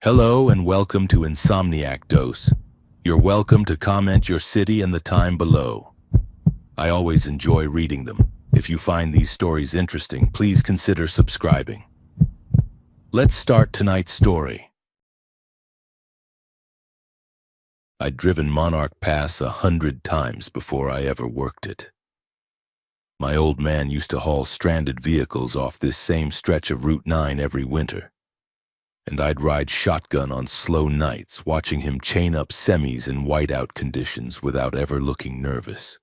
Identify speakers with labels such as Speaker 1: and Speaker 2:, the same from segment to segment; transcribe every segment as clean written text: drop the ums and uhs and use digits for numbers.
Speaker 1: Hello and welcome to Insomniac Dose. You're welcome to comment your city and the time below. I always enjoy reading them. If you find these stories interesting, please consider subscribing. Let's start tonight's story. I'd driven Monarch Pass 100 times before I ever worked it. My old man used to haul stranded vehicles off this same stretch of Route 9 every winter. And I'd ride shotgun on slow nights, watching him chain up semis in whiteout conditions without ever looking nervous.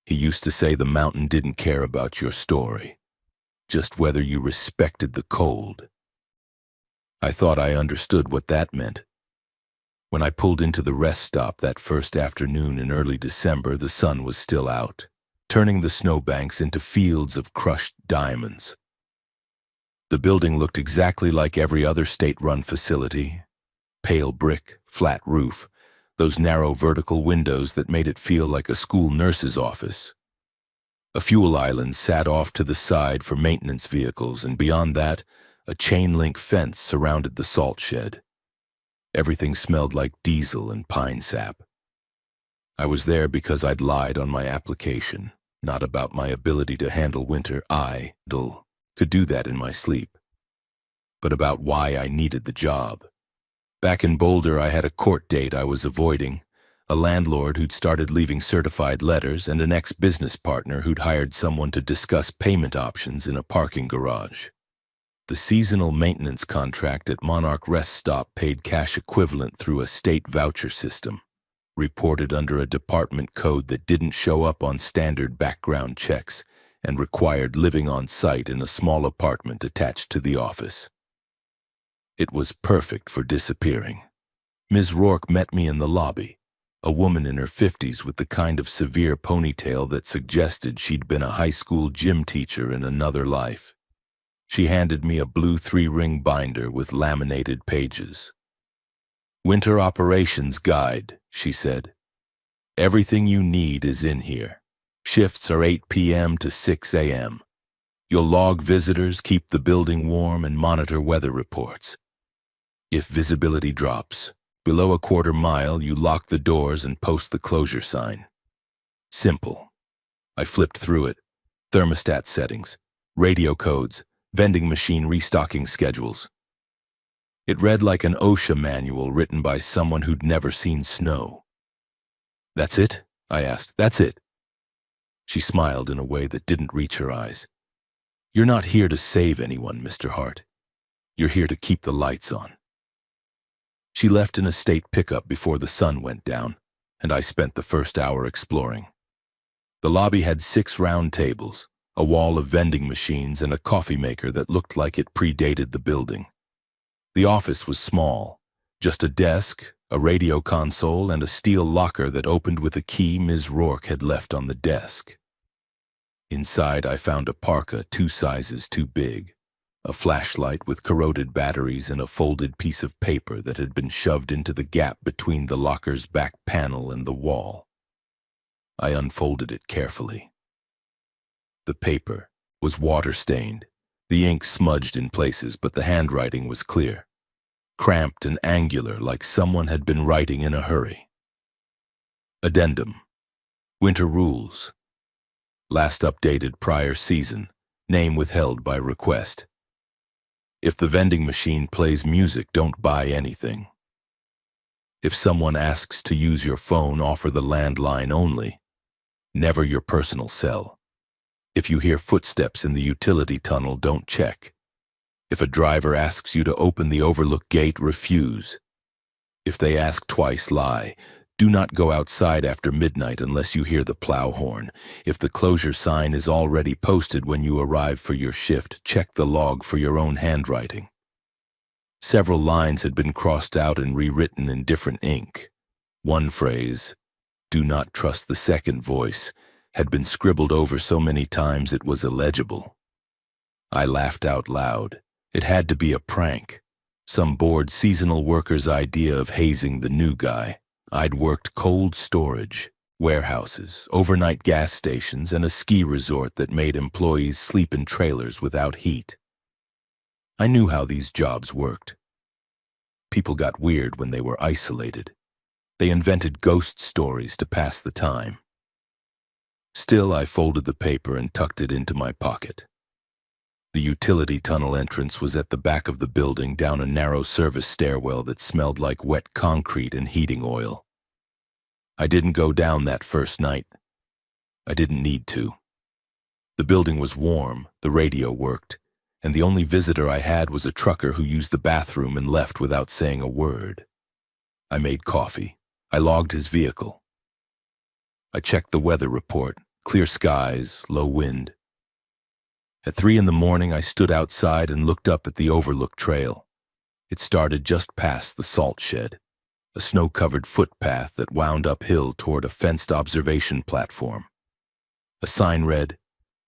Speaker 1: He used to say the mountain didn't care about your story, just whether you respected the cold. I thought I understood what that meant. When I pulled into the rest stop that first afternoon in early December, the sun was still out, turning the snowbanks into fields of crushed diamonds. The building looked exactly like every other state-run facility. Pale brick, flat roof, those narrow vertical windows that made it feel like a school nurse's office. A fuel island sat off to the side for maintenance vehicles, and beyond that, a chain-link fence surrounded the salt shed. Everything smelled like diesel and pine sap. I was there because I'd lied on my application, not about my ability to handle winter. I could do that in my sleep, but about why I needed the job. Back in Boulder, I had a court date I was avoiding, a landlord who'd started leaving certified letters, and an ex-business partner who'd hired someone to discuss payment options in a parking garage. The seasonal maintenance contract at Monarch Rest Stop paid cash equivalent through a state voucher system, reported under a department code that didn't show up on standard background checks, and required living on site in a small apartment attached to the office. It was perfect for disappearing. Ms. Rourke met me in the lobby, a woman in her 50s with the kind of severe ponytail that suggested she'd been a high school gym teacher in another life. She handed me a blue 3-ring binder with laminated pages. "Winter Operations Guide," she said. "Everything you need is in here. Shifts are 8 p.m. to 6 a.m. You'll log visitors, keep the building warm, and monitor weather reports. If visibility drops below a quarter mile, you lock the doors and post the closure sign." Simple. I flipped through it. Thermostat settings, radio codes, vending machine restocking schedules. It read like an OSHA manual written by someone who'd never seen snow. "That's it?" I asked. "That's it?" She smiled in a way that didn't reach her eyes. "You're not here to save anyone, Mr. Hart. You're here to keep the lights on." She left in a state pickup before the sun went down, and I spent the first hour exploring. The lobby had 6 round tables, a wall of vending machines, and a coffee maker that looked like it predated the building. The office was small, just a desk, a radio console, and a steel locker that opened with a key Ms. Rourke had left on the desk. Inside, I found a parka 2 sizes too big, a flashlight with corroded batteries, and a folded piece of paper that had been shoved into the gap between the locker's back panel and the wall. I unfolded it carefully. The paper was water-stained, the ink smudged in places, but the handwriting was clear, cramped and angular like someone had been writing in a hurry. Addendum. Winter rules. Last updated prior season. Name withheld by request. If the vending machine plays music, don't buy anything. If someone asks to use your phone, offer the landline only. Never your personal cell. If you hear footsteps in the utility tunnel, don't check. If a driver asks you to open the overlook gate, refuse. If they ask twice, lie. Do not go outside after midnight unless you hear the plow horn. If the closure sign is already posted when you arrive for your shift, check the log for your own handwriting. Several lines had been crossed out and rewritten in different ink. One phrase, "Do not trust the second voice," had been scribbled over so many times it was illegible. I laughed out loud. It had to be a prank. Some bored seasonal worker's idea of hazing the new guy. I'd worked cold storage, warehouses, overnight gas stations, and a ski resort that made employees sleep in trailers without heat. I knew how these jobs worked. People got weird when they were isolated. They invented ghost stories to pass the time. Still, I folded the paper and tucked it into my pocket. The utility tunnel entrance was at the back of the building, down a narrow service stairwell that smelled like wet concrete and heating oil. I didn't go down that first night. I didn't need to. The building was warm, the radio worked, and the only visitor I had was a trucker who used the bathroom and left without saying a word. I made coffee. I logged his vehicle. I checked the weather report. Clear skies, low wind. At 3 in the morning, I stood outside and looked up at the overlook trail. It started just past the salt shed, a snow-covered footpath that wound uphill toward a fenced observation platform. A sign read,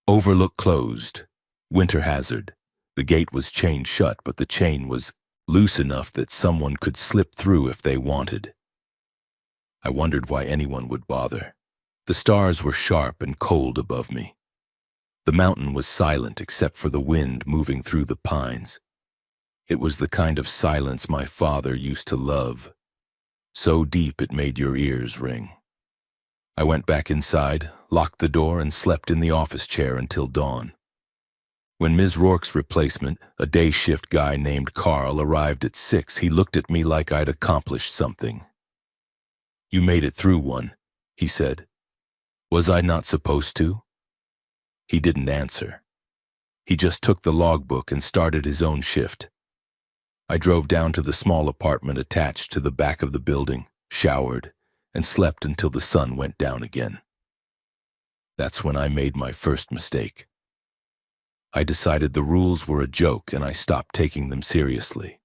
Speaker 1: "Overlook closed. Winter hazard." The gate was chained shut, but the chain was loose enough that someone could slip through if they wanted. I wondered why anyone would bother. The stars were sharp and cold above me. The mountain was silent except for the wind moving through the pines. It was the kind of silence my father used to love, so deep it made your ears ring. I went back inside, locked the door, and slept in the office chair until dawn. When Ms. Rourke's replacement, a day shift guy named Carl, arrived at 6, he looked at me like I'd accomplished something. "You made it through one," he said. "Was I not supposed to?" He didn't answer. He just took the logbook and started his own shift. I drove down to the small apartment attached to the back of the building, showered, and slept until the sun went down again. That's when I made my first mistake. I decided the rules were a joke and I stopped taking them seriously.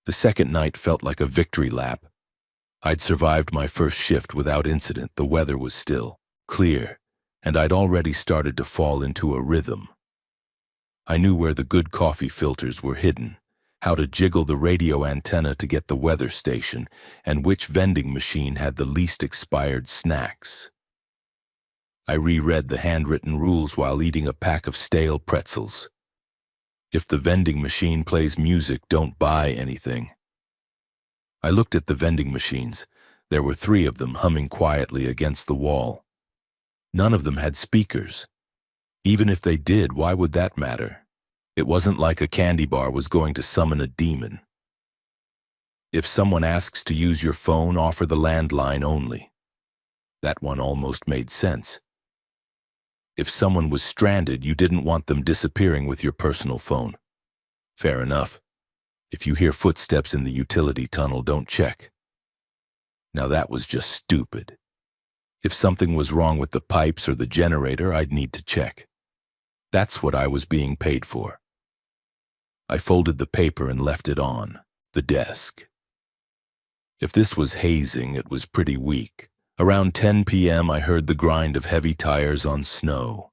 Speaker 1: The second night felt like a victory lap. I'd survived my first shift without incident. The weather was still, clear, and I'd already started to fall into a rhythm. I knew where the good coffee filters were hidden, how to jiggle the radio antenna to get the weather station, and which vending machine had the least expired snacks. I reread the handwritten rules while eating a pack of stale pretzels. If the vending machine plays music, don't buy anything. I looked at the vending machines. There were 3 of them humming quietly against the wall. None of them had speakers. Even if they did, why would that matter? It wasn't like a candy bar was going to summon a demon. If someone asks to use your phone, offer the landline only. That one almost made sense. If someone was stranded, you didn't want them disappearing with your personal phone. Fair enough. If you hear footsteps in the utility tunnel, don't check. Now that was just stupid. If something was wrong with the pipes or the generator, I'd need to check. That's what I was being paid for. I folded the paper and left it on the desk. If this was hazing, it was pretty weak. Around 10 p.m., I heard the grind of heavy tires on snow.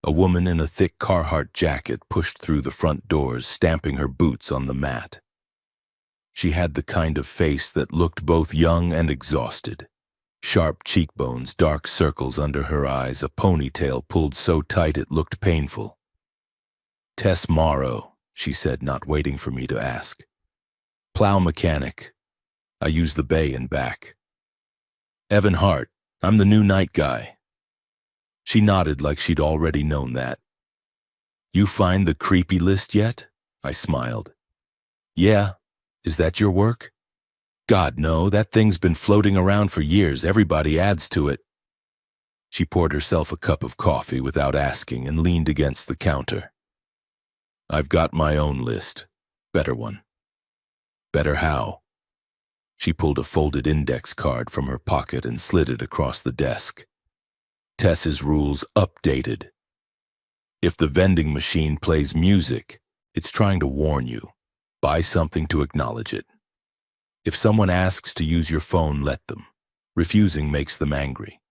Speaker 1: A woman in a thick Carhartt jacket pushed through the front doors, stamping her boots on the mat. She had the kind of face that looked both young and exhausted. Sharp cheekbones, dark circles under her eyes, a ponytail pulled so tight it looked painful. "Tess Morrow," she said, not waiting for me to ask. "Plow mechanic. I use the bay and back." "Evan Hart. I'm the new night guy." She nodded like she'd already known that. "You find the creepy list yet?" I smiled. "Yeah. Is that your work?" "God, no. That thing's been floating around for years. Everybody adds to it." She poured herself a cup of coffee without asking and leaned against the counter. "I've got my own list. Better one." "Better how?" She pulled a folded index card from her pocket and slid it across the desk. "Tess's rules updated. If the vending machine plays music, it's trying to warn you. Buy something to acknowledge it. If someone asks to use your phone, let them. Refusing makes them angry.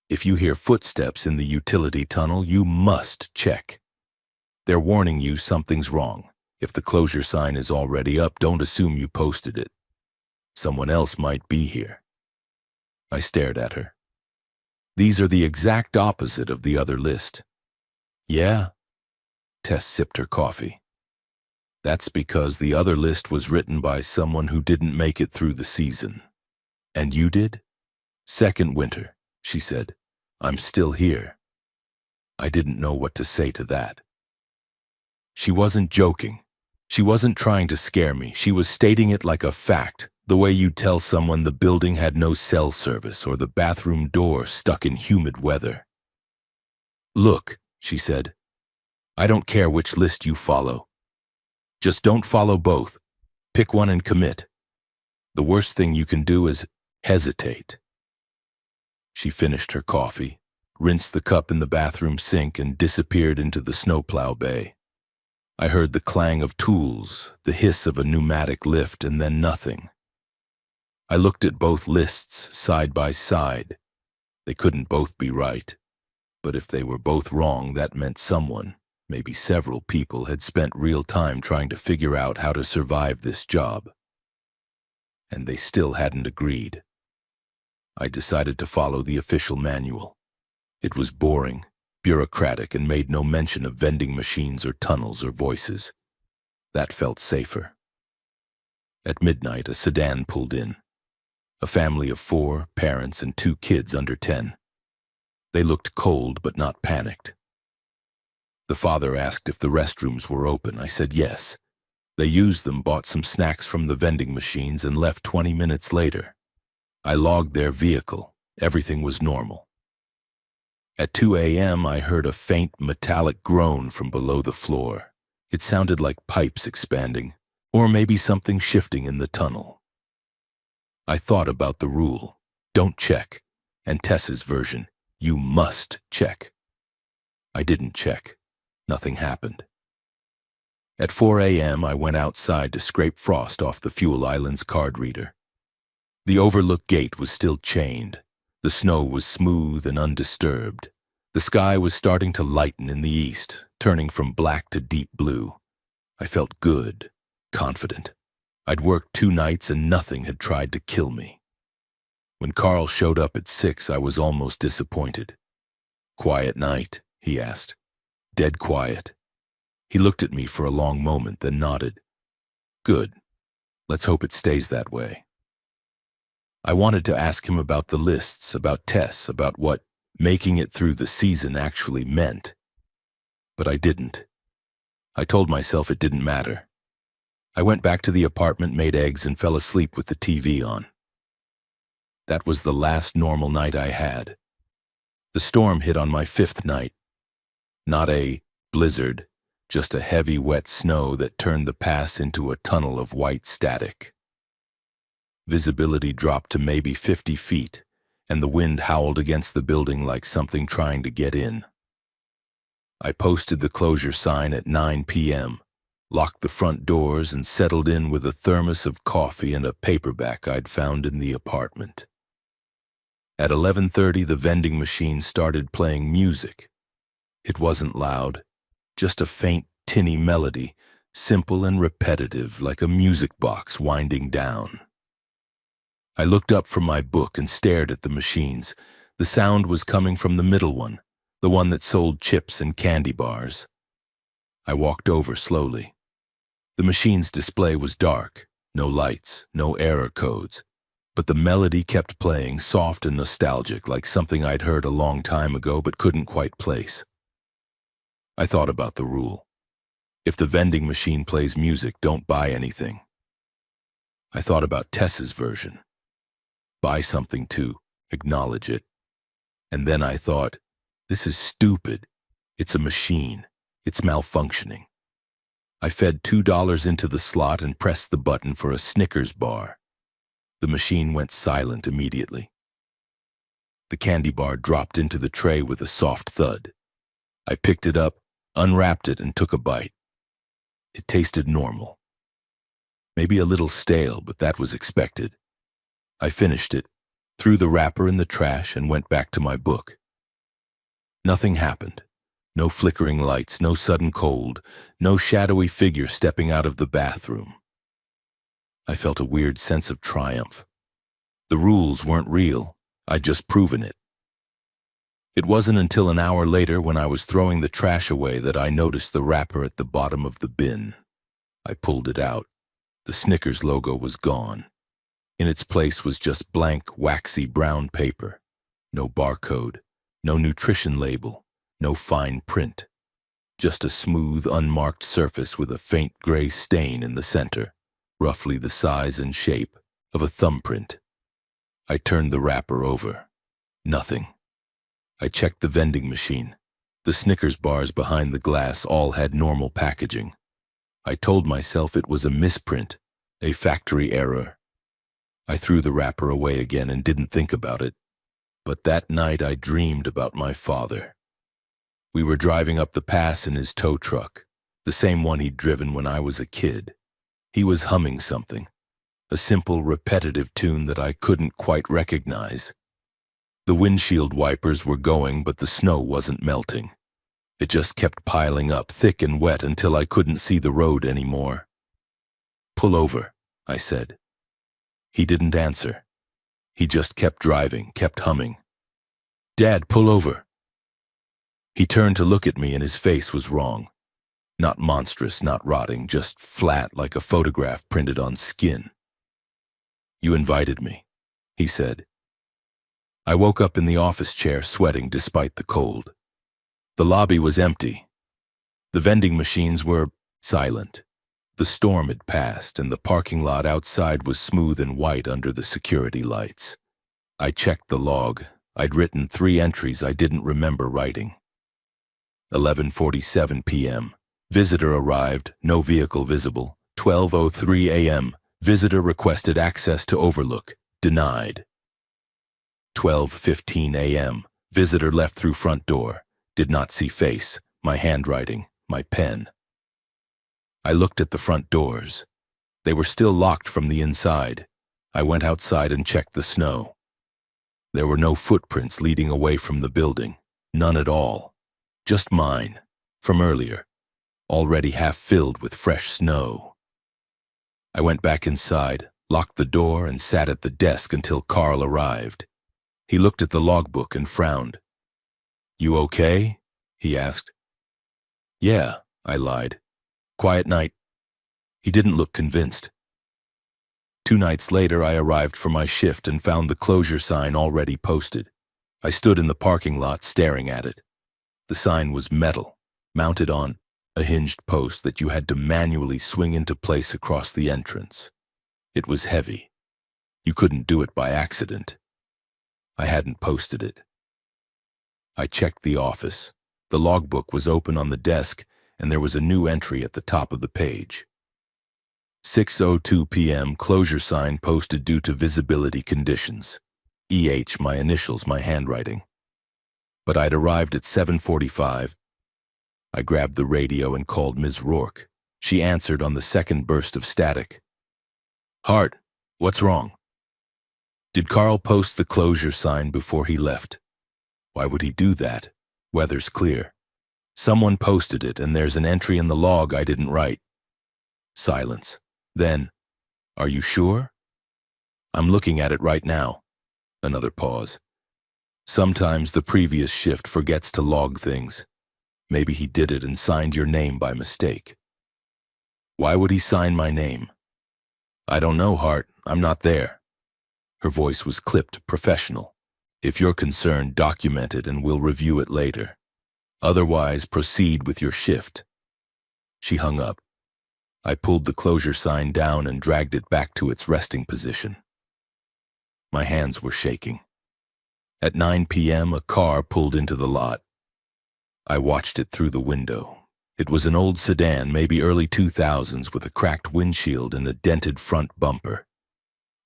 Speaker 1: If you hear footsteps in the utility tunnel, you must check. They're warning you something's wrong. If the closure sign is already up, don't assume you posted it. Someone else might be here." I stared at her. "These are the exact opposite of the other list." "Yeah?" Tess sipped her coffee. That's because the other list was written by someone who didn't make it through the season. And you did? Second winter, she said. I'm still here. I didn't know what to say to that. She wasn't joking. She wasn't trying to scare me. She was stating it like a fact, the way you'd tell someone the building had no cell service or the bathroom door stuck in humid weather. Look, she said, I don't care which list you follow. Just don't follow both. Pick one and commit. The worst thing you can do is hesitate. She finished her coffee, rinsed the cup in the bathroom sink, and disappeared into the snowplow bay. I heard the clang of tools, the hiss of a pneumatic lift, and then nothing. I looked at both lists side by side. They couldn't both be right. But if they were both wrong, that meant someone, maybe several people, had spent real time trying to figure out how to survive this job. And they still hadn't agreed. I decided to follow the official manual. It was boring, bureaucratic, and made no mention of vending machines or tunnels or voices. That felt safer. At midnight, a sedan pulled in. A family of 4, parents and 2 kids under 10. They looked cold but not panicked. The father asked if the restrooms were open. I said yes. They used them, bought some snacks from the vending machines, and left 20 minutes later. I logged their vehicle. Everything was normal. At 2 a.m., I heard a faint metallic groan from below the floor. It sounded like pipes expanding, or maybe something shifting in the tunnel. I thought about the rule, don't check, and Tess's version, you must check. I didn't check. Nothing happened. At 4 a.m., I went outside to scrape frost off the fuel island's card reader. The overlook gate was still chained. The snow was smooth and undisturbed. The sky was starting to lighten in the east, turning from black to deep blue. I felt good, confident. I'd worked 2 nights and nothing had tried to kill me. When Carl showed up at 6, I was almost disappointed. Quiet night, he asked. Dead quiet. He looked at me for a long moment, then nodded. Good. Let's hope it stays that way. I wanted to ask him about the lists, about Tess, about what making it through the season actually meant. But I didn't. I told myself it didn't matter. I went back to the apartment, made eggs, and fell asleep with the TV on. That was the last normal night I had. The storm hit on my 5th night. Not a blizzard, just a heavy, wet snow that turned the pass into a tunnel of white static. Visibility dropped to maybe 50 feet, and the wind howled against the building like something trying to get in. I posted the closure sign at 9 p.m., locked the front doors, and settled in with a thermos of coffee and a paperback I'd found in the apartment. At 11:30, the vending machine started playing music. It wasn't loud, just a faint, tinny melody, simple and repetitive, like a music box winding down. I looked up from my book and stared at the machines. The sound was coming from the middle one, the one that sold chips and candy bars. I walked over slowly. The machine's display was dark, no lights, no error codes, but the melody kept playing, soft and nostalgic, like something I'd heard a long time ago but couldn't quite place. I thought about the rule. If the vending machine plays music, don't buy anything. I thought about Tess's version. Buy something too, acknowledge it. And then I thought, this is stupid. It's a machine. It's malfunctioning. I fed $2 into the slot and pressed the button for a Snickers bar. The machine went silent immediately. The candy bar dropped into the tray with a soft thud. I picked it up, unwrapped it, and took a bite. It tasted normal. Maybe a little stale, but that was expected. I finished it, threw the wrapper in the trash, and went back to my book. Nothing happened. No flickering lights, no sudden cold, no shadowy figure stepping out of the bathroom. I felt a weird sense of triumph. The rules weren't real. I'd just proven it. It wasn't until an hour later, when I was throwing the trash away, that I noticed the wrapper at the bottom of the bin. I pulled it out. The Snickers logo was gone. In its place was just blank, waxy brown paper. No barcode, no nutrition label, no fine print. Just a smooth, unmarked surface with a faint gray stain in the center, roughly the size and shape of a thumbprint. I turned the wrapper over. Nothing. I checked the vending machine. The Snickers bars behind the glass all had normal packaging. I told myself it was a misprint, a factory error. I threw the wrapper away again and didn't think about it. But that night I dreamed about my father. We were driving up the pass in his tow truck, the same one he'd driven when I was a kid. He was humming something, a simple, repetitive tune that I couldn't quite recognize. The windshield wipers were going, but the snow wasn't melting. It just kept piling up, thick and wet, until I couldn't see the road anymore. "Pull over," I said. He didn't answer. He just kept driving, kept humming. "Dad, pull over." He turned to look at me and his face was wrong. Not monstrous, not rotting, just flat like a photograph printed on skin. "You invited me," he said. I woke up in the office chair, sweating despite the cold. The lobby was empty. The vending machines were silent. The storm had passed, and the parking lot outside was smooth and white under the security lights. I checked the log. I'd written 3 entries I didn't remember writing. 11:47 p.m. Visitor arrived, no vehicle visible. 12:03 a.m. Visitor requested access to overlook, denied. 12:15 a.m. Visitor left through front door, did not see face, my handwriting, my pen. I looked at the front doors. They were still locked from the inside. I went outside and checked the snow. There were no footprints leading away from the building, none at all. Just mine, from earlier, already half filled with fresh snow. I went back inside, locked the door, and sat at the desk until Carl arrived. He looked at the logbook and frowned. "You okay?" he asked. "Yeah," I lied. "Quiet night." He didn't look convinced. 2 nights later, I arrived for my shift and found the closure sign already posted. I stood in the parking lot staring at it. The sign was metal, mounted on a hinged post that you had to manually swing into place across the entrance. It was heavy. You couldn't do it by accident. I hadn't posted it. I checked the office. The logbook was open on the desk, and there was a new entry at the top of the page. 6:02 p.m. Closure sign posted due to visibility conditions. EH, my initials, my handwriting. But I'd arrived at 7:45. I grabbed the radio and called Ms. Rourke. She answered on the second burst of static. "Hart, what's wrong?" "Did Carl post the closure sign before he left?" "Why would he do that? Weather's clear." "Someone posted it, and there's an entry in the log I didn't write." Silence. Then, "Are you sure?" "I'm looking at it right now." Another pause. "Sometimes the previous shift forgets to log things. Maybe he did it and signed your name by mistake." "Why would he sign my name?" "I don't know, Hart. I'm not there." Her voice was clipped, professional. "If you're concerned, document it and we'll review it later. Otherwise, proceed with your shift." She hung up. I pulled the closure sign down and dragged it back to its resting position. My hands were shaking. At 9 p.m., a car pulled into the lot. I watched it through the window. It was an old sedan, maybe early 2000s, with a cracked windshield and a dented front bumper.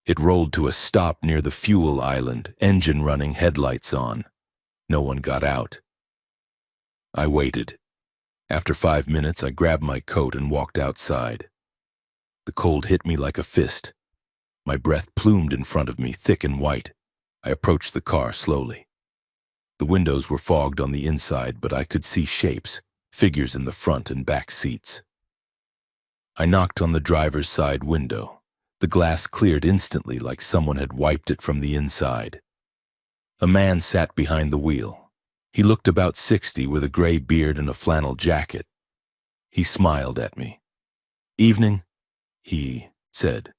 Speaker 1: It rolled to a stop near the fuel island, engine running, headlights on. No one got out. I waited. After 5 minutes, I grabbed my coat and walked outside. The cold hit me like a fist. My breath plumed in front of me, thick and white. I approached the car slowly. The windows were fogged on the inside, but I could see shapes, figures in the front and back seats. I knocked on the driver's side window. The glass cleared instantly, like someone had wiped it from the inside. A man sat behind the wheel. He looked about 60 with a gray beard and a flannel jacket. He smiled at me. Evening, he said.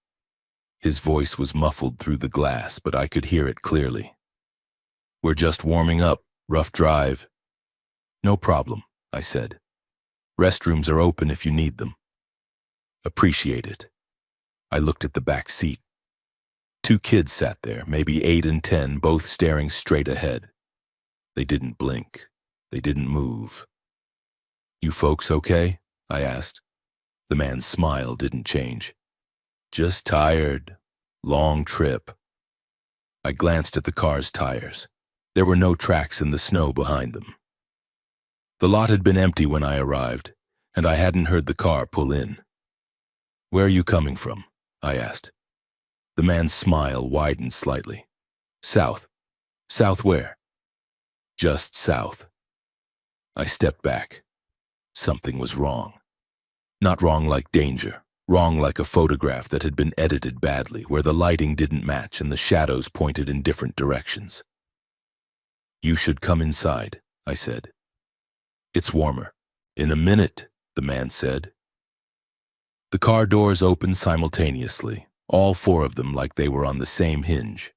Speaker 1: His voice was muffled through the glass, but I could hear it clearly. We're just warming up. Rough drive. No problem, I said. Restrooms are open if you need them. Appreciate it. I looked at the back seat. 2 kids sat there, maybe 8 and 10, both staring straight ahead. They didn't blink. They didn't move. You folks okay? I asked. The man's smile didn't change. Just tired. Long trip. I glanced at the car's tires. There were no tracks in the snow behind them. The lot had been empty when I arrived, and I hadn't heard the car pull in. Where are you coming from? I asked. The man's smile widened slightly. South. South where? Just south. I stepped back. Something was wrong. Not wrong like danger. Wrong like a photograph that had been edited badly, where the lighting didn't match and the shadows pointed in different directions. You should come inside, I said. It's warmer. In a minute, the man said. The car doors opened simultaneously, all 4 of them like they were on the same hinge.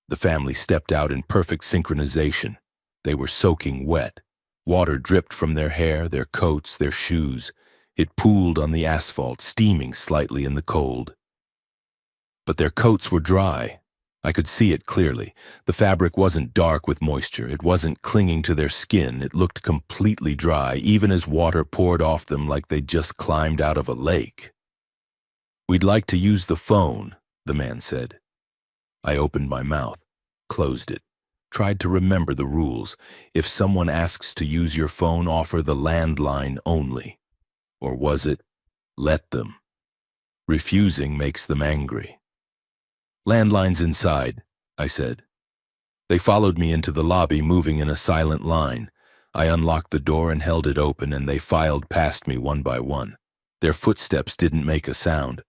Speaker 1: The family stepped out in perfect synchronization. They were soaking wet. Water dripped from their hair, their coats, their shoes. It pooled on the asphalt, steaming slightly in the cold. But their coats were dry. I could see it clearly. The fabric wasn't dark with moisture. It wasn't clinging to their skin. It looked completely dry, even as water poured off them like they'd just climbed out of a lake. We'd like to use the phone, the man said. I opened my mouth, closed it, tried to remember the rules. If someone asks to use your phone, offer the landline only. Or was it, let them? Refusing makes them angry. Landline's inside, I said. They followed me into the lobby, moving in a silent line. I unlocked the door and held it open, and they filed past me one by one. Their footsteps didn't make a sound.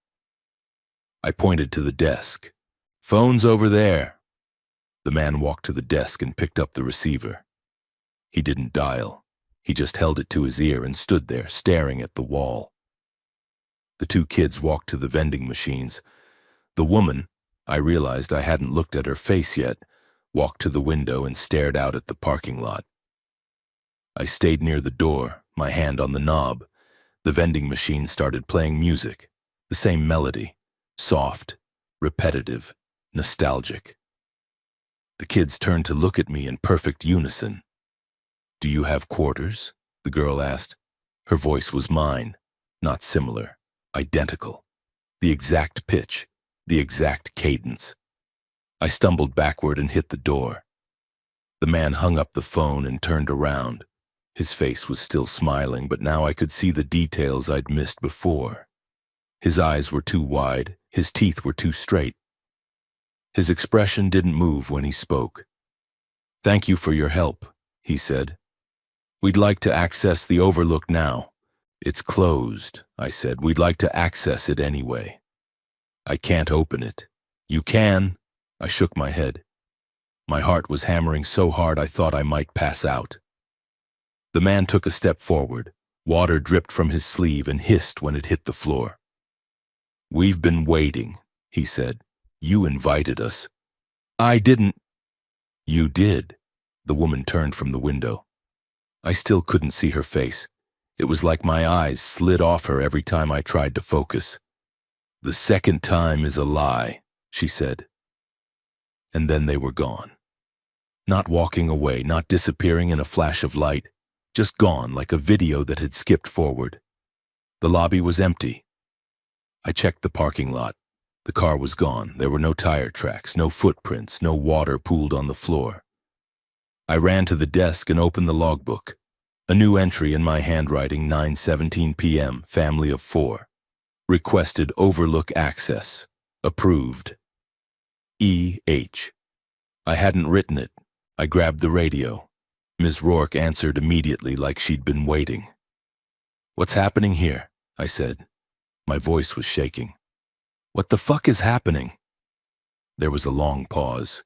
Speaker 1: I pointed to the desk. Phone's over there. The man walked to the desk and picked up the receiver. He didn't dial. He just held it to his ear and stood there, staring at the wall. The 2 kids walked to the vending machines. The woman, I realized I hadn't looked at her face yet, walked to the window and stared out at the parking lot. I stayed near the door, my hand on the knob. The vending machine started playing music, the same melody, soft, repetitive, nostalgic. The kids turned to look at me in perfect unison. Do you have quarters? The girl asked. Her voice was mine, not similar, identical. The exact pitch, the exact cadence. I stumbled backward and hit the door. The man hung up the phone and turned around. His face was still smiling, but now I could see the details I'd missed before. His eyes were too wide, his teeth were too straight. His expression didn't move when he spoke. Thank you for your help, he said. We'd like to access the overlook now. It's closed, I said. We'd like to access it anyway. I can't open it. You can. I shook my head. My heart was hammering so hard I thought I might pass out. The man took a step forward. Water dripped from his sleeve and hissed when it hit the floor. We've been waiting, he said. You invited us. I didn't. You did. The woman turned from the window. I still couldn't see her face. It was like my eyes slid off her every time I tried to focus. The second time is a lie, she said. And then they were gone. Not walking away, not disappearing in a flash of light, just gone like a video that had skipped forward. The lobby was empty. I checked the parking lot. The car was gone. There were no tire tracks, no footprints, no water pooled on the floor. I ran to the desk and opened the logbook. A new entry in my handwriting, 9:17 p.m., family of 4. Requested overlook access. Approved. E.H. I hadn't written it. I grabbed the radio. Ms. Rourke answered immediately like she'd been waiting. What's happening here? I said. My voice was shaking. What the fuck is happening? There was a long pause.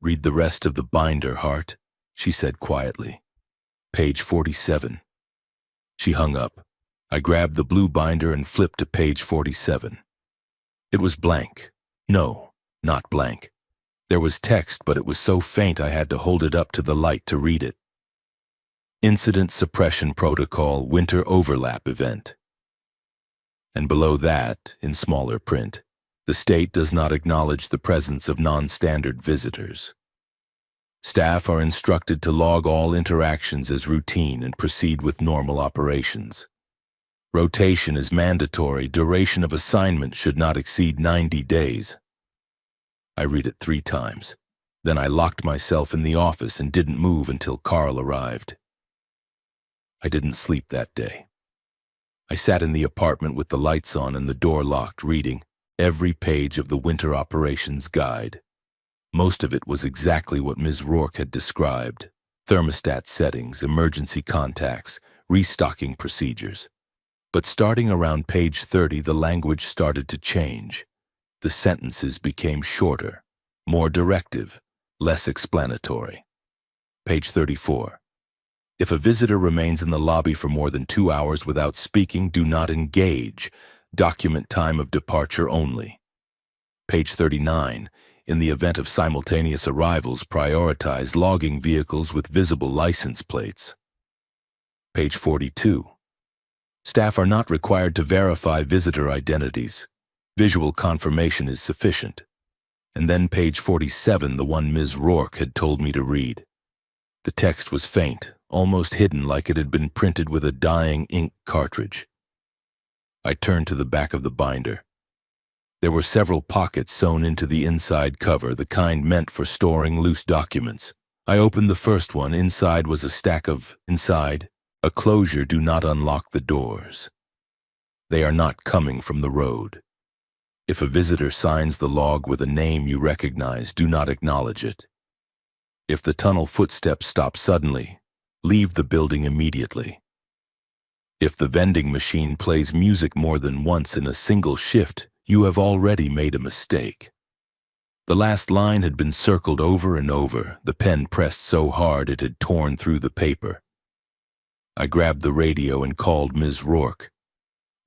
Speaker 1: Read the rest of the binder, Hart, she said quietly. Page 47. She hung up. I grabbed the blue binder and flipped to page 47. It was blank. No, not blank. There was text, but it was so faint I had to hold it up to the light to read it. Incident Suppression Protocol Winter Overlap Event. And below that, in smaller print, the state does not acknowledge the presence of non-standard visitors. Staff are instructed to log all interactions as routine and proceed with normal operations. Rotation is mandatory. Duration of assignment should not exceed 90 days. I read it 3 times. Then I locked myself in the office and didn't move until Carl arrived. I didn't sleep that day. I sat in the apartment with the lights on and the door locked, reading every page of the Winter Operations Guide. Most of it was exactly what Ms. Rourke had described: thermostat settings, emergency contacts, restocking procedures. But starting around page 30, the language started to change. The sentences became shorter, more directive, less explanatory. Page 34. If a visitor remains in the lobby for more than 2 hours without speaking, do not engage. Document time of departure only. Page 39. In the event of simultaneous arrivals, prioritize logging vehicles with visible license plates. Page 42. Staff are not required to verify visitor identities. Visual confirmation is sufficient. And then page 47, the one Ms. Rourke had told me to read. The text was faint, almost hidden, like it had been printed with a dying ink cartridge. I turned to the back of the binder. There were several pockets sewn into the inside cover, the kind meant for storing loose documents. I opened the first one. Inside was a stack of inside. A closure: do not unlock the doors. They are not coming from the road. If a visitor signs the log with a name you recognize, do not acknowledge it. If the tunnel footsteps stop suddenly, leave the building immediately. If the vending machine plays music more than once in a single shift, you have already made a mistake. The last line had been circled over and over, the pen pressed so hard it had torn through the paper. I grabbed the radio and called Ms. Rourke.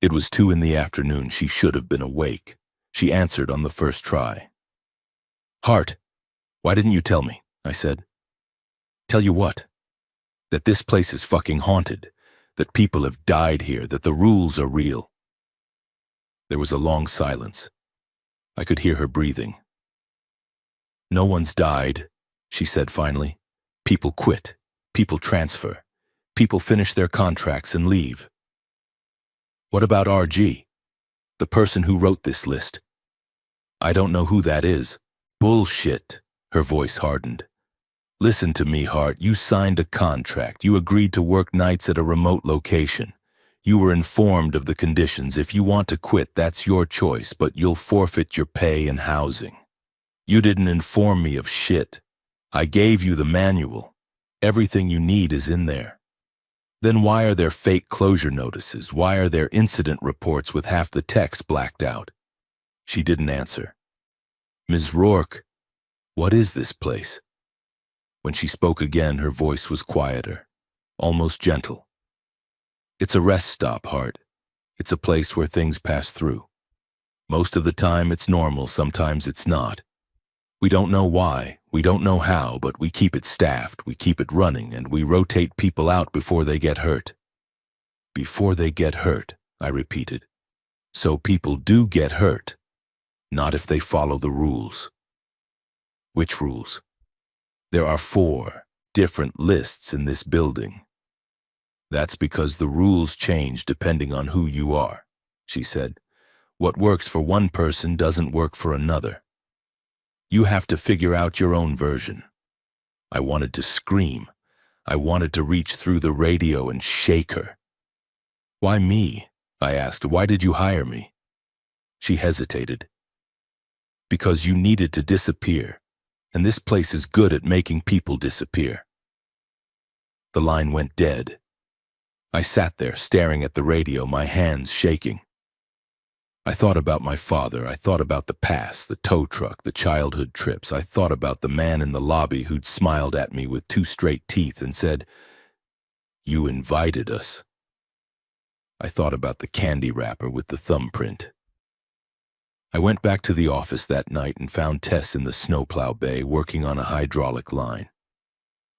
Speaker 1: It was 2 in the afternoon. She should have been awake. She answered on the first try. "Hart, why didn't you tell me?" I said. "Tell you what?" "That this place is fucking haunted, that people have died here, that the rules are real." There was a long silence. I could hear her breathing. "No one's died," she said finally. "People quit. People transfer. People finish their contracts and leave." "What about RG? The person who wrote this list?" "I don't know who that is." "Bullshit." Her voice hardened. "Listen to me, Hart. You signed a contract. You agreed to work nights at a remote location. You were informed of the conditions. If you want to quit, that's your choice, but you'll forfeit your pay and housing. You didn't inform me of shit. I gave you the manual. Everything you need is in there. Then why are there fake closure notices? Why are there incident reports with half the text blacked out?" She didn't answer. "Ms. Rourke, what is this place?" When she spoke again, her voice was quieter, almost gentle. "It's a rest stop, Hart. It's a place where things pass through. Most of the time it's normal, sometimes it's not. We don't know why, we don't know how, but we keep it staffed, we keep it running, and we rotate people out before they get hurt." "Before they get hurt," I repeated. "So people do get hurt. Not if they follow the rules." "Which rules?" "There are 4 different lists in this building." "That's because the rules change depending on who you are," she said. "What works for one person doesn't work for another. You have to figure out your own version." I wanted to scream. I wanted to reach through the radio and shake her. "Why me?" I asked. "Why did you hire me?" She hesitated. "Because you needed to disappear, and this place is good at making people disappear." The line went dead. I sat there staring at the radio, my hands shaking. I thought about my father. I thought about the past, the tow truck, the childhood trips. I thought about the man in the lobby who'd smiled at me with 2 straight teeth and said, "You invited us." I thought about the candy wrapper with the thumbprint. I went back to the office that night and found Tess in the snowplow bay working on a hydraulic line.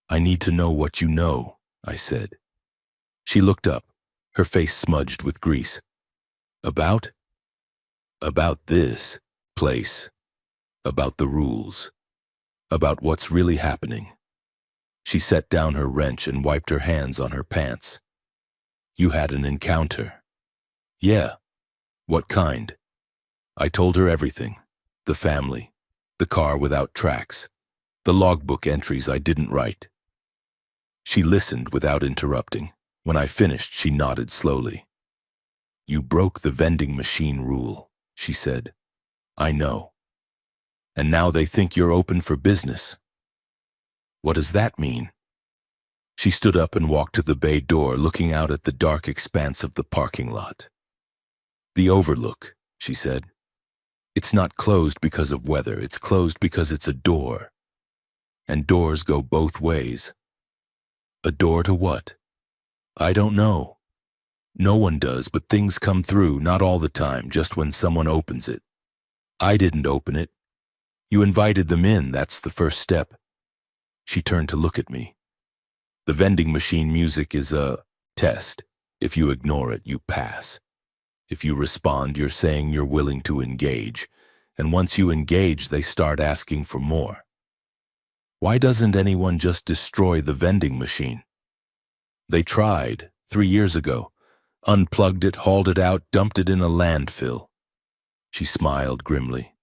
Speaker 1: "I need to know what you know," I said. She looked up, her face smudged with grease. "About?" "About this place. About the rules. About what's really happening." She set down her wrench and wiped her hands on her pants. "You had an encounter." "Yeah." "What kind?" I told her everything. The family, the car without tracks, the logbook entries I didn't write. She listened without interrupting. When I finished, she nodded slowly. "You broke the vending machine rule," she said. "I know. And now they think you're open for business." "What does that mean?" She stood up and walked to the bay door, looking out at the dark expanse of the parking lot. "The overlook," she said. "It's not closed because of weather, it's closed because it's a door. And doors go both ways." "A door to what?" "I don't know. No one does, but things come through, not all the time, just when someone opens it. I didn't open it. You invited them in, that's the first step." She turned to look at me. "The vending machine music is a test. If you ignore it, you pass. If you respond, you're saying you're willing to engage. And once you engage, they start asking for more. Why doesn't anyone just destroy the vending machine?" "They tried, 3 years ago. Unplugged it, hauled it out, dumped it in a landfill." She smiled grimly.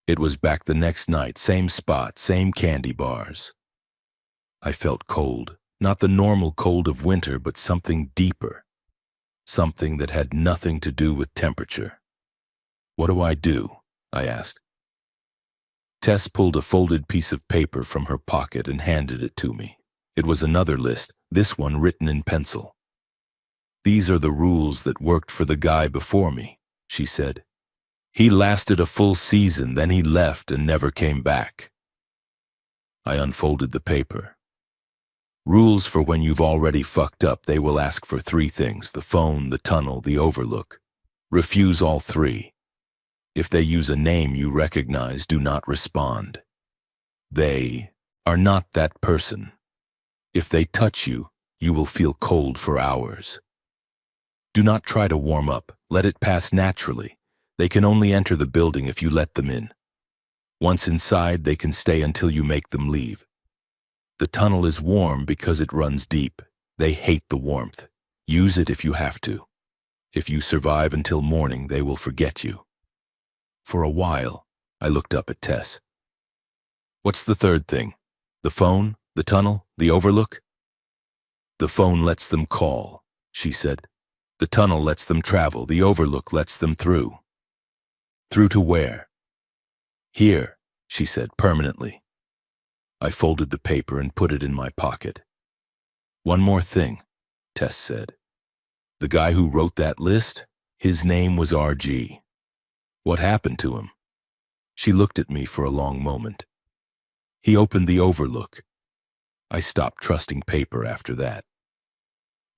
Speaker 1: "It was back the next night, same spot, same candy bars." I felt cold, not the normal cold of winter, but something deeper. Something that had nothing to do with temperature. "What do I do?" I asked. Tess pulled a folded piece of paper from her pocket and handed it to me. It was another list, this one written in pencil. "These are the rules that worked for the guy before me," she said. "He lasted a full season, then he left and never came back." I unfolded the paper. "Rules for when you've already fucked up. They will ask for 3 things, the phone, the tunnel, the overlook. Refuse all 3. If they use a name you recognize, do not respond. They are not that person. If they touch you, you will feel cold for hours. Do not try to warm up. Let it pass naturally. They can only enter the building if you let them in. Once inside, they can stay until you make them leave. The tunnel is warm because it runs deep. They hate the warmth. Use it if you have to. If you survive until morning, they will forget you." For a while, I looked up at Tess. "What's the 3rd thing? The phone, the tunnel, the overlook?" "The phone lets them call," she said. "The tunnel lets them travel. The overlook lets them through." "Through to where?" "Here," she said, "permanently." I folded the paper and put it in my pocket. "One more thing," Tess said. "The guy who wrote that list, his name was RG. What happened to him?" She looked at me for a long moment. "He opened the overlook." I stopped trusting paper after that.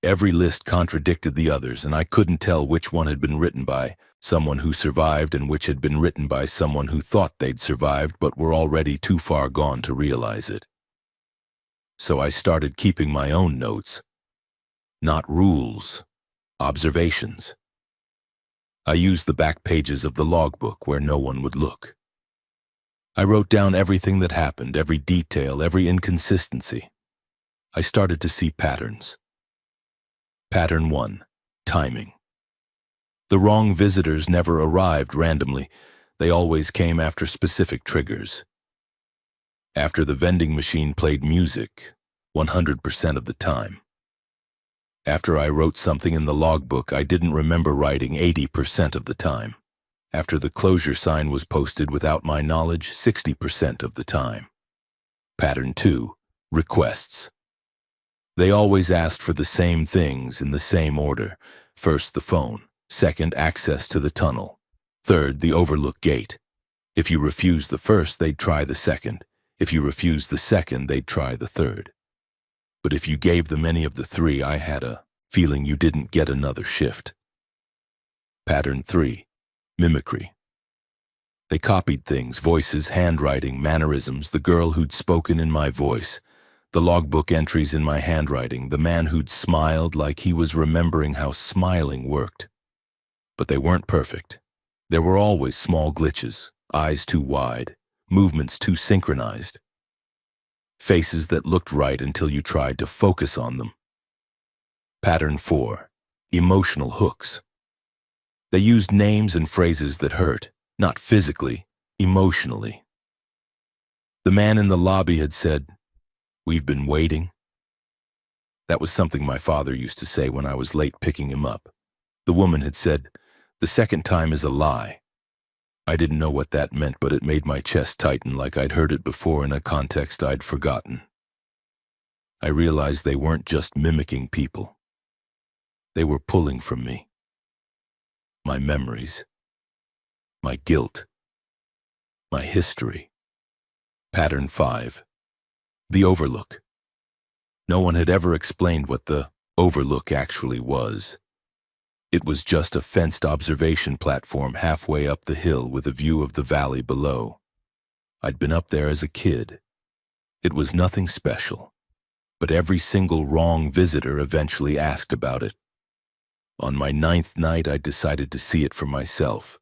Speaker 1: Every list contradicted the others, and I couldn't tell which one had been written by someone who survived and which had been written by someone who thought they'd survived but were already too far gone to realize it. So I started keeping my own notes. Not rules, observations. I used the back pages of the logbook where no one would look. I wrote down everything that happened, every detail, every inconsistency. I started to see patterns. Pattern 1, timing. The wrong visitors never arrived randomly. They always came after specific triggers. After the vending machine played music, 100% of the time. After I wrote something in the logbook I didn't remember writing 80% of the time. After the closure sign was posted without my knowledge 60% of the time. Pattern 2, requests. They always asked for the same things in the same order. First, the phone. Second, access to the tunnel. Third, the overlook gate. If you refused the first, they'd try the second. If you refused the second, they'd try the third. But if you gave them any of the 3, I had a feeling you didn't get another shift. Pattern 3. Mimicry. They copied things, voices, handwriting, mannerisms, the girl who'd spoken in my voice, the logbook entries in my handwriting, the man who'd smiled like he was remembering how smiling worked. But they weren't perfect. There were always small glitches, eyes too wide, movements too synchronized, faces that looked right until you tried to focus on them. Pattern 4. Emotional hooks. They used names and phrases that hurt, not physically, emotionally. The man in the lobby had said, "We've been waiting." That was something my father used to say when I was late picking him up. The woman had said, "The second time is a lie." I didn't know what that meant, but it made my chest tighten like I'd heard it before in a context I'd forgotten. I realized they weren't just mimicking people. They were pulling from me. My memories. My guilt. My history. Pattern 5. The overlook. No one had ever explained what the overlook actually was. It was just a fenced observation platform halfway up the hill with a view of the valley below. I'd been up there as a kid. It was nothing special, but every single wrong visitor eventually asked about it. On my 9th night, I decided to see it for myself.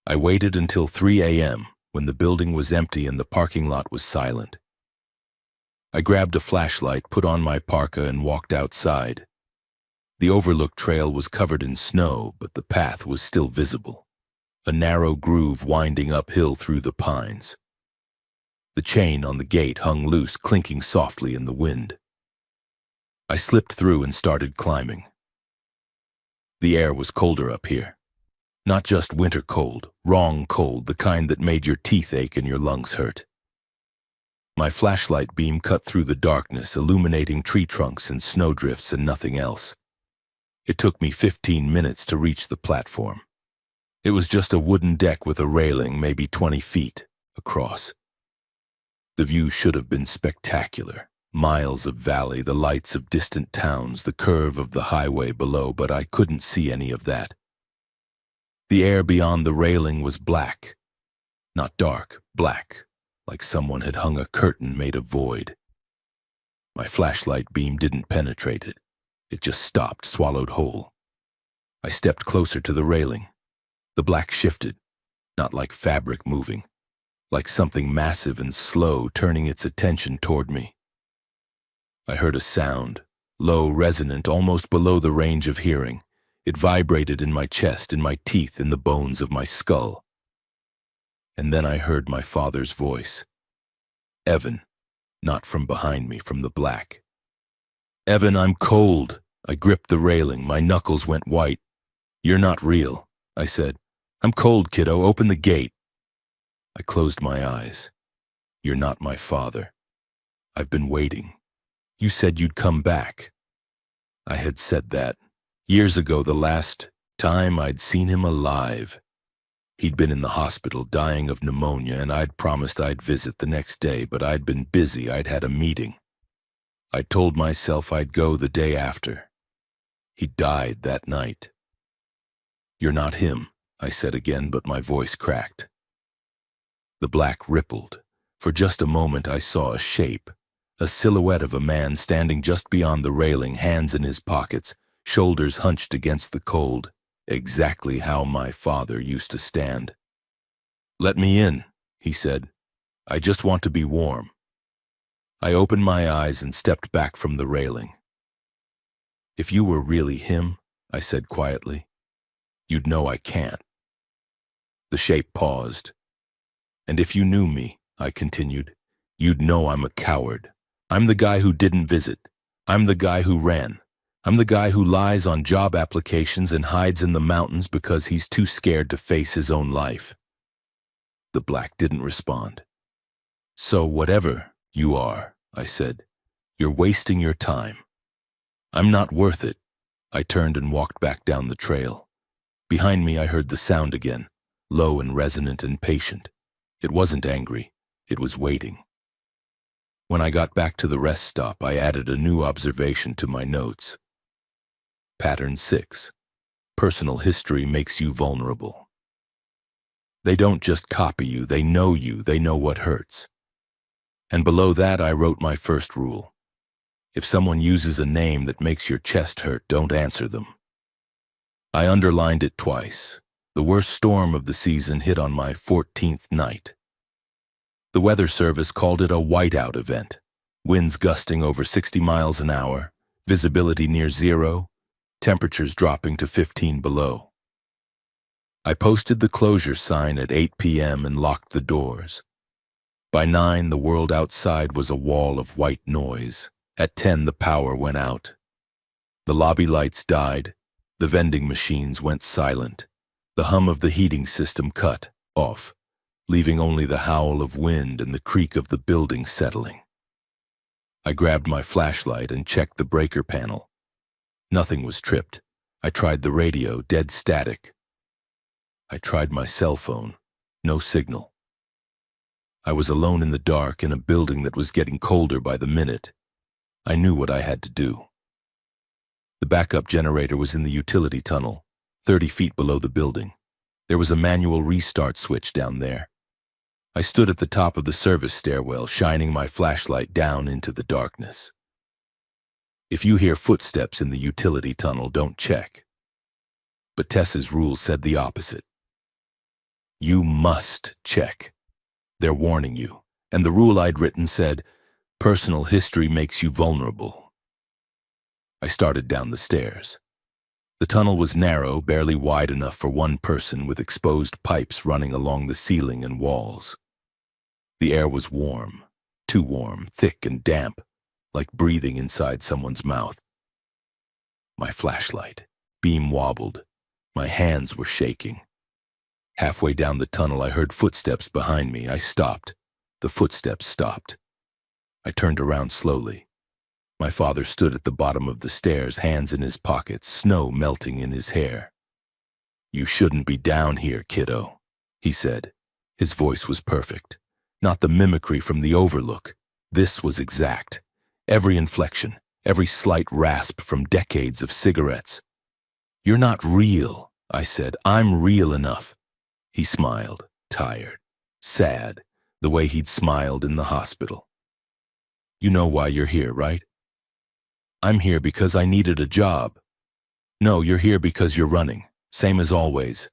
Speaker 1: I waited until 3 a.m. when the building was empty and the parking lot was silent. I grabbed a flashlight, put on my parka, and walked outside. The overlook trail was covered in snow, but the path was still visible, a narrow groove winding uphill through the pines. The chain on the gate hung loose, clinking softly in the wind. I slipped through and started climbing. The air was colder up here. Not just winter cold, wrong cold, the kind that made your teeth ache and your lungs hurt. My flashlight beam cut through the darkness, illuminating tree trunks and snowdrifts and nothing else. It took me 15 minutes to reach the platform. It was just a wooden deck with a railing, maybe 20 feet across. The view should have been spectacular. Miles of valley, the lights of distant towns, the curve of the highway below, but I couldn't see any of that. The air beyond the railing was black. Not dark, black, like someone had hung a curtain made of void. My flashlight beam didn't penetrate it. It just stopped, swallowed whole. I stepped closer to the railing. The black shifted, not like fabric moving, like something massive and slow turning its attention toward me. I heard a sound, low, resonant, almost below the range of hearing. It vibrated in my chest, in my teeth, in the bones of my skull. And then I heard my father's voice. "Evan," not from behind me, from the black. "Evan, I'm cold." I gripped the railing. My knuckles went white. "You're not real," I said. "I'm cold, kiddo. Open the gate." I closed my eyes. "You're not my father. I've been waiting. You said you'd come back." I had said that. Years ago, the last time I'd seen him alive. He'd been in the hospital, dying of pneumonia, and I'd promised I'd visit the next day, but I'd been busy. I'd had a meeting. I told myself I'd go the day after. He died that night. "You're not him," I said again, but my voice cracked. The black rippled. For just a moment I saw a shape, a silhouette of a man standing just beyond the railing, hands in his pockets, shoulders hunched against the cold, exactly how my father used to stand. "Let me in," he said. "I just want to be warm." I opened my eyes and stepped back from the railing. "If you were really him," I said quietly, "you'd know I can't." The shape paused. "And if you knew me," I continued, "you'd know I'm a coward. I'm the guy who didn't visit. I'm the guy who ran. I'm the guy who lies on job applications and hides in the mountains because he's too scared to face his own life." The black didn't respond. "So whatever you are," I said, "you're wasting your time. I'm not worth it." I turned and walked back down the trail. Behind me I heard the sound again, low and resonant and patient. It wasn't angry, it was waiting. When I got back to the rest stop, I added a new observation to my notes. Pattern 6. Personal history makes you vulnerable. They don't just copy you, they know what hurts. And below that, I wrote my first rule. If someone uses a name that makes your chest hurt, don't answer them. I underlined it twice. The worst storm of the season hit on my 14th night. The weather service called it a whiteout event. Winds gusting over 60 miles an hour, visibility near zero, temperatures dropping to 15 below. I posted the closure sign at 8 p.m. and locked the doors. By 9, the world outside was a wall of white noise. At 10, the power went out. The lobby lights died. The vending machines went silent. The hum of the heating system cut off, leaving only the howl of wind and the creak of the building settling. I grabbed my flashlight and checked the breaker panel. Nothing was tripped. I tried the radio, dead static. I tried my cell phone, no signal. I was alone in the dark in a building that was getting colder by the minute. I knew what I had to do. The backup generator was in the utility tunnel, 30 feet below the building. There was a manual restart switch down there. I stood at the top of the service stairwell, shining my flashlight down into the darkness. If you hear footsteps in the utility tunnel, don't check. But Tess's rule said the opposite. You must check. They're warning you, and the rule I'd written said, personal history makes you vulnerable. I started down the stairs. The tunnel was narrow, barely wide enough for one person, with exposed pipes running along the ceiling and walls. The air was warm, too warm, thick and damp, like breathing inside someone's mouth. My flashlight, beam wobbled. My hands were shaking. Halfway down the tunnel, I heard footsteps behind me. I stopped. The footsteps stopped. I turned around slowly. My father stood at the bottom of the stairs, hands in his pockets, snow melting in his hair. You shouldn't be down here, kiddo, he said. His voice was perfect. Not the mimicry from the overlook. This was exact. Every inflection, every slight rasp from decades of cigarettes. You're not real, I said. I'm real enough. He smiled, tired, sad, the way he'd smiled in the hospital. You know why you're here, right? I'm here because I needed a job. No, you're here because you're running, same as always.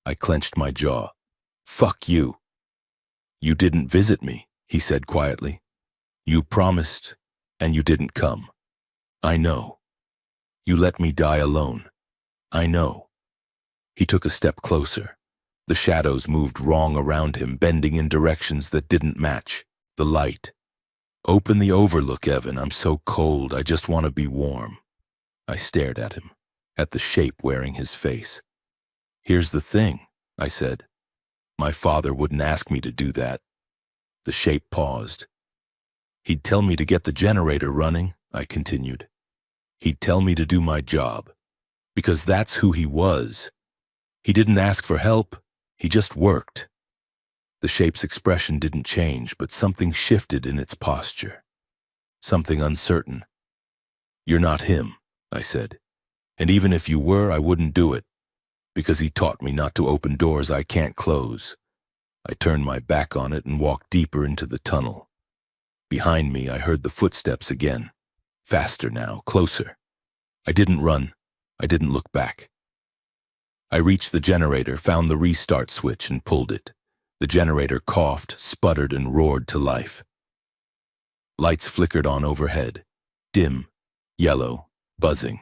Speaker 1: I clenched my jaw. Fuck you. You didn't visit me, he said quietly. You promised, and you didn't come. I know. You let me die alone. I know. He took a step closer. The shadows moved wrong around him, bending in directions that didn't match. The light. Open the overlook, Evan. I'm so cold. I just want to be warm. I stared at him, at the shape wearing his face. Here's the thing, I said. My father wouldn't ask me to do that. The shape paused. He'd tell me to get the generator running, I continued. He'd tell me to do my job, because that's who he was. He didn't ask for help, he just worked. The shape's expression didn't change, but something shifted in its posture. Something uncertain. You're not him, I said. And even if you were, I wouldn't do it, because he taught me not to open doors I can't close. I turned my back on it and walked deeper into the tunnel. Behind me, I heard the footsteps again. Faster now, closer. I didn't run. I didn't look back. I reached the generator, found the restart switch, and pulled it. The generator coughed, sputtered, and roared to life. Lights flickered on overhead. Dim, yellow, buzzing.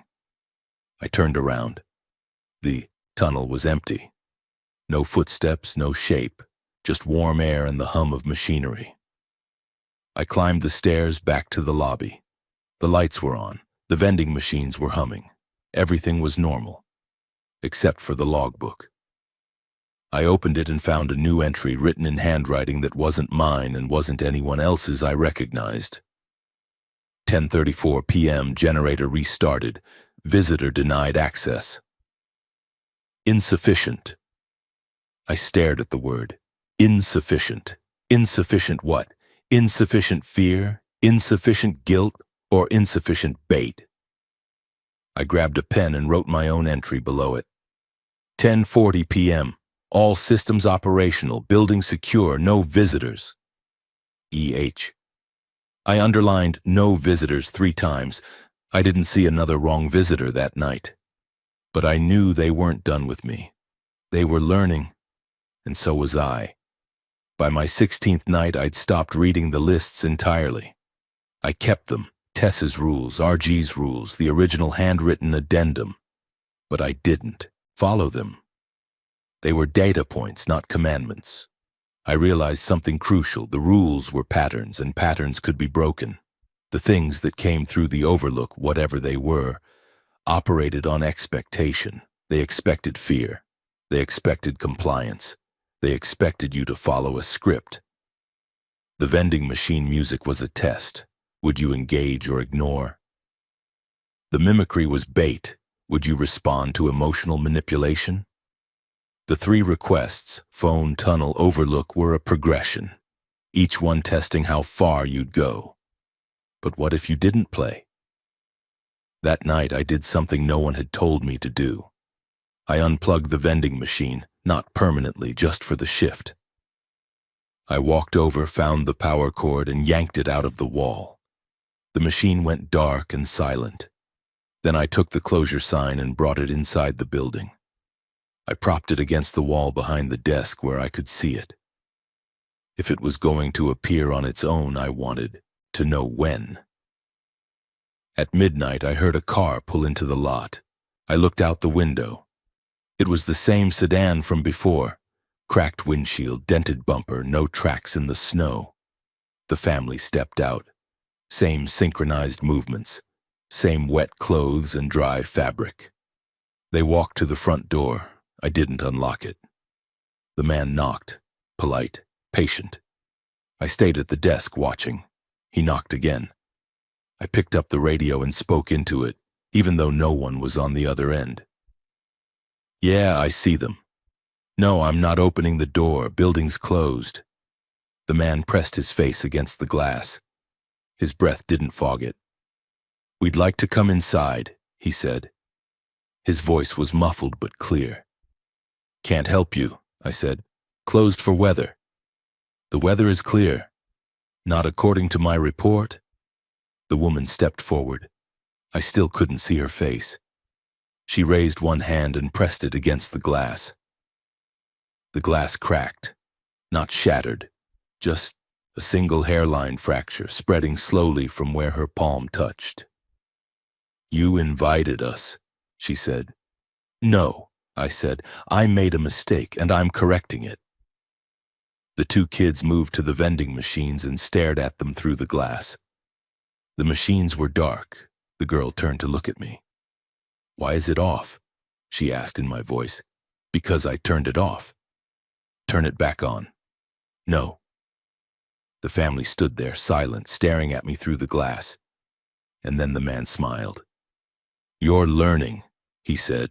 Speaker 1: I turned around. The tunnel was empty. No footsteps, no shape, just warm air and the hum of machinery. I climbed the stairs back to the lobby. The lights were on. The vending machines were humming. Everything was normal, except for the logbook. I opened it and found a new entry written in handwriting that wasn't mine and wasn't anyone else's I recognized. 10:34 p.m. Generator restarted. Visitor denied access. Insufficient. I stared at the word. Insufficient. Insufficient what? Insufficient fear? Insufficient guilt? Or insufficient bait? I grabbed a pen and wrote my own entry below it. 10:40 p.m. All systems operational, building secure, no visitors. EH. I underlined no visitors 3 times. I didn't see another wrong visitor that night. But I knew they weren't done with me. They were learning, and so was I. By my 16th night, I'd stopped reading the lists entirely. I kept them, Tess's rules, RG's rules, the original handwritten addendum. But I didn't follow them. They were data points, not commandments. I realized something crucial. The rules were patterns, and patterns could be broken. The things that came through the overlook, whatever they were, operated on expectation. They expected fear. They expected compliance. They expected you to follow a script. The vending machine music was a test. Would you engage or ignore? The mimicry was bait. Would you respond to emotional manipulation? The 3 requests, phone, tunnel, overlook, were a progression, each one testing how far you'd go. But what if you didn't play? That night, I did something no one had told me to do. I unplugged the vending machine, not permanently, just for the shift. I walked over, found the power cord, and yanked it out of the wall. The machine went dark and silent. Then I took the closure sign and brought it inside the building. I propped it against the wall behind the desk where I could see it. If it was going to appear on its own, I wanted to know when. At midnight, I heard a car pull into the lot. I looked out the window. It was the same sedan from before. Cracked windshield, dented bumper, no tracks in the snow. The family stepped out. Same synchronized movements. Same wet clothes and dry fabric. They walked to the front door. I didn't unlock it. The man knocked, polite, patient. I stayed at the desk watching. He knocked again. I picked up the radio and spoke into it, even though no one was on the other end. Yeah, I see them. No, I'm not opening the door. Building's closed. The man pressed his face against the glass. His breath didn't fog it. We'd like to come inside, he said. His voice was muffled but clear. Can't help you, I said. Closed for weather. The weather is clear. Not according to my report. The woman stepped forward. I still couldn't see her face. She raised one hand and pressed it against the glass. The glass cracked, not shattered, just a single hairline fracture spreading slowly from where her palm touched. You invited us, she said. No, I said. I made a mistake and I'm correcting it. The 2 kids moved to the vending machines and stared at them through the glass. The machines were dark. The girl turned to look at me. Why is it off? She asked in my voice. Because I turned it off. Turn it back on. No. The family stood there, silent, staring at me through the glass. And then the man smiled. You're learning, he said.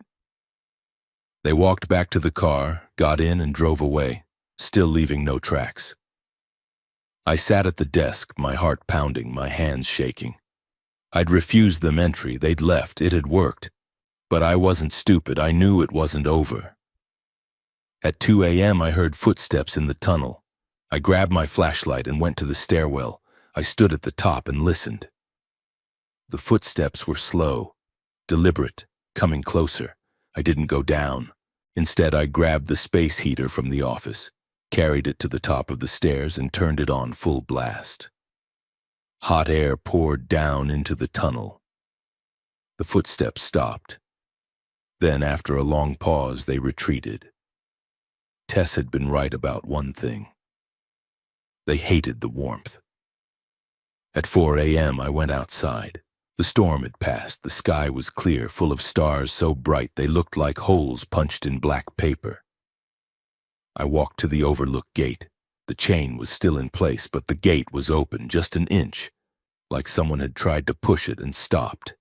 Speaker 1: They walked back to the car, got in and drove away, still leaving no tracks. I sat at the desk, my heart pounding, my hands shaking. I'd refused them entry, they'd left, it had worked. But I wasn't stupid, I knew it wasn't over. At 2 a.m. I heard footsteps in the tunnel. I grabbed my flashlight and went to the stairwell. I stood at the top and listened. The footsteps were slow, deliberate, coming closer. I didn't go down. Instead, I grabbed the space heater from the office, carried it to the top of the stairs and turned it on full blast. Hot air poured down into the tunnel. The footsteps stopped. Then, after a long pause, they retreated. Tess had been right about one thing. They hated the warmth. At 4 a.m., I went outside. The storm had passed. The sky was clear, full of stars so bright they looked like holes punched in black paper. I walked to the overlook gate. The chain was still in place, but the gate was open just an inch, like someone had tried to push it and stopped.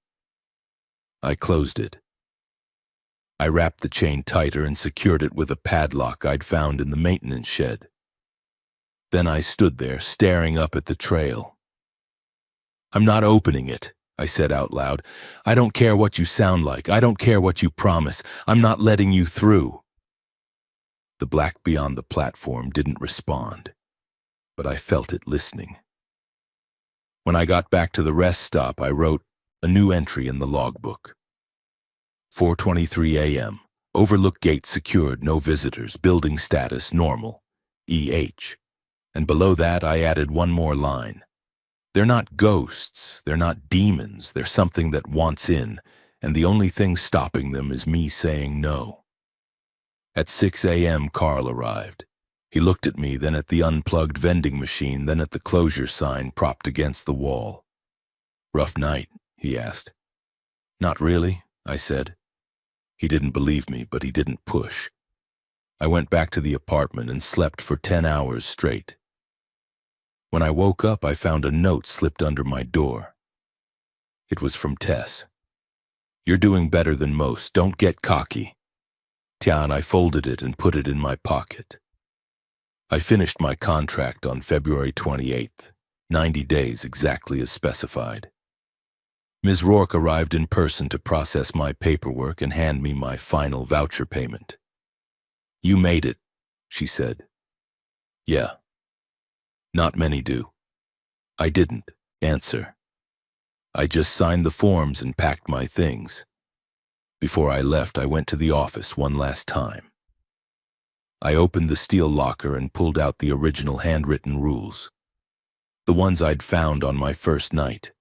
Speaker 1: I closed it. I wrapped the chain tighter and secured it with a padlock I'd found in the maintenance shed. Then I stood there, staring up at the trail. I'm not opening it, I said out loud. I don't care what you sound like. I don't care what you promise. I'm not letting you through. The black beyond the platform didn't respond, but I felt it listening. When I got back to the rest stop, I wrote a new entry in the logbook. 4:23 a.m. Overlook gate secured, no visitors, building status normal, EH. And below that, I added one more line. They're not ghosts, they're not demons, they're something that wants in, and the only thing stopping them is me saying no. At 6 a.m., Carl arrived. He looked at me, then at the unplugged vending machine, then at the closure sign propped against the wall. Rough night, he asked. Not really, I said. He didn't believe me, but he didn't push. I went back to the apartment and slept for 10 hours straight. When I woke up, I found a note slipped under my door. It was from Tess. You're doing better than most. Don't get cocky. Tian, I folded it and put it in my pocket. I finished my contract on February 28th, 90 days exactly as specified. Ms. Rourke arrived in person to process my paperwork and hand me my final voucher payment. You made it, she said. Yeah. Not many do. I didn't answer. I just signed the forms and packed my things. Before I left, I went to the office one last time. I opened the steel locker and pulled out the original handwritten rules, the ones I'd found on my first night.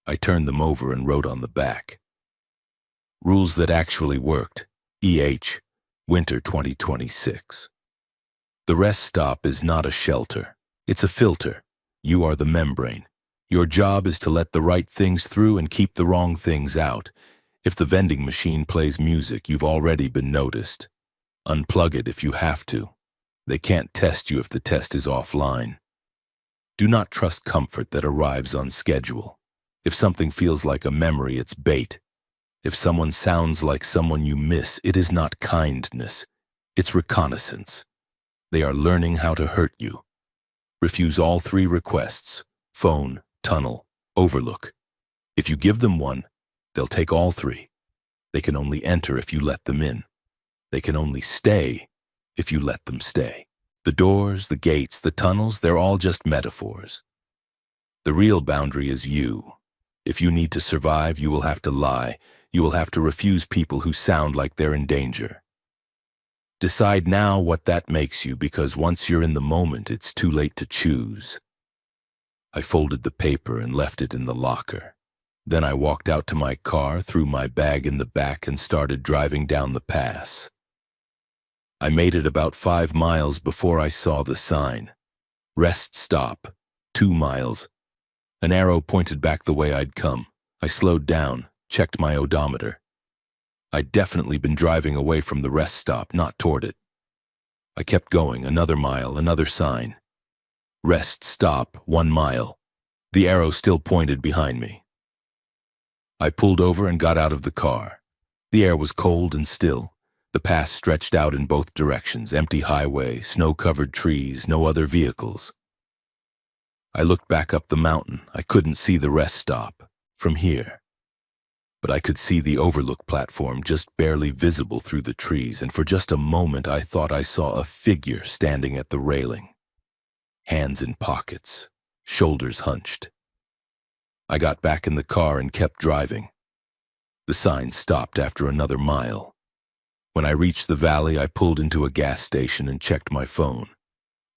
Speaker 1: I turned them over and wrote on the back. Rules that actually worked, EH, Winter 2026. The rest stop is not a shelter. It's a filter. You are the membrane. Your job is to let the right things through and keep the wrong things out. If the vending machine plays music, you've already been noticed. Unplug it if you have to. They can't test you if the test is offline. Do not trust comfort that arrives on schedule. If something feels like a memory, it's bait. If someone sounds like someone you miss, it is not kindness. It's reconnaissance. They are learning how to hurt you. Refuse all 3 requests: phone, tunnel, overlook. If you give them one, they'll take all 3. They can only enter if you let them in. They can only stay if you let them stay. The doors, the gates, the tunnels, they're all just metaphors. The real boundary is you. If you need to survive, you will have to lie. You will have to refuse people who sound like they're in danger. Decide now what that makes you, because once you're in the moment, it's too late to choose. I folded the paper and left it in the locker. Then I walked out to my car, threw my bag in the back, and started driving down the pass. I made it about 5 miles before I saw the sign. Rest stop, 2 miles. An arrow pointed back the way I'd come. I slowed down, checked my odometer. I'd definitely been driving away from the rest stop, not toward it. I kept going, another mile, another sign. Rest stop, 1 mile. The arrow still pointed behind me. I pulled over and got out of the car. The air was cold and still. The pass stretched out in both directions, empty highway, snow-covered trees, no other vehicles. I looked back up the mountain. I couldn't see the rest stop from here, but I could see the overlook platform just barely visible through the trees, and for just a moment I thought I saw a figure standing at the railing. Hands in pockets, shoulders hunched. I got back in the car and kept driving. The sign stopped after another mile. When I reached the valley, I pulled into a gas station and checked my phone.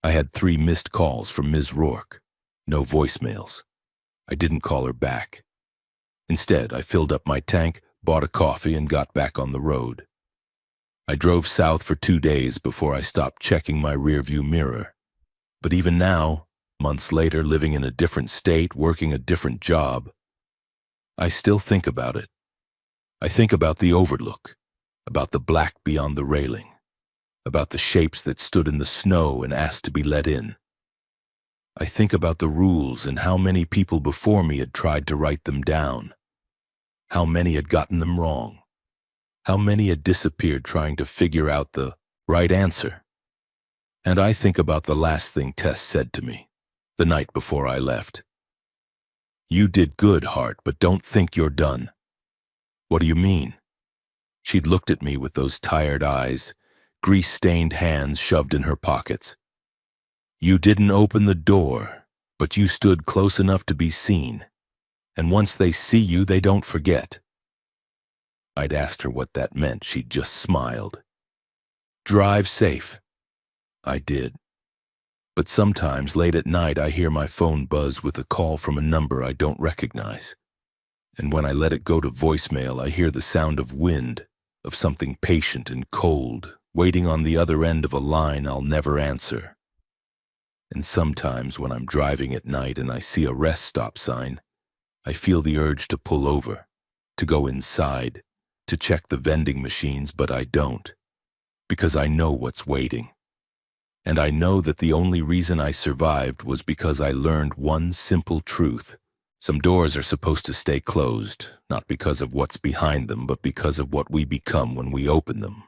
Speaker 1: I had 3 missed calls from Ms. Rourke. No voicemails. I didn't call her back. Instead, I filled up my tank, bought a coffee, and got back on the road. I drove south for 2 days before I stopped checking my rearview mirror. But even now, months later, living in a different state, working a different job, I still think about it. I think about the overlook, about the black beyond the railing, about the shapes that stood in the snow and asked to be let in. I think about the rules and how many people before me had tried to write them down, how many had gotten them wrong, how many had disappeared trying to figure out the right answer. And I think about the last thing Tess said to me, the night before I left. You did good, Hart, but don't think you're done. What do you mean? She'd looked at me with those tired eyes, grease-stained hands shoved in her pockets. You didn't open the door, but you stood close enough to be seen. And once they see you, they don't forget. I'd asked her what that meant. She'd just smiled. Drive safe. I did. But sometimes late at night I hear my phone buzz with a call from a number I don't recognize. And when I let it go to voicemail, I hear the sound of wind, of something patient and cold, waiting on the other end of a line I'll never answer. And sometimes when I'm driving at night and I see a rest stop sign, I feel the urge to pull over, to go inside, to check the vending machines, but I don't, because I know what's waiting. And I know that the only reason I survived was because I learned one simple truth. Some doors are supposed to stay closed, not because of what's behind them, but because of what we become when we open them.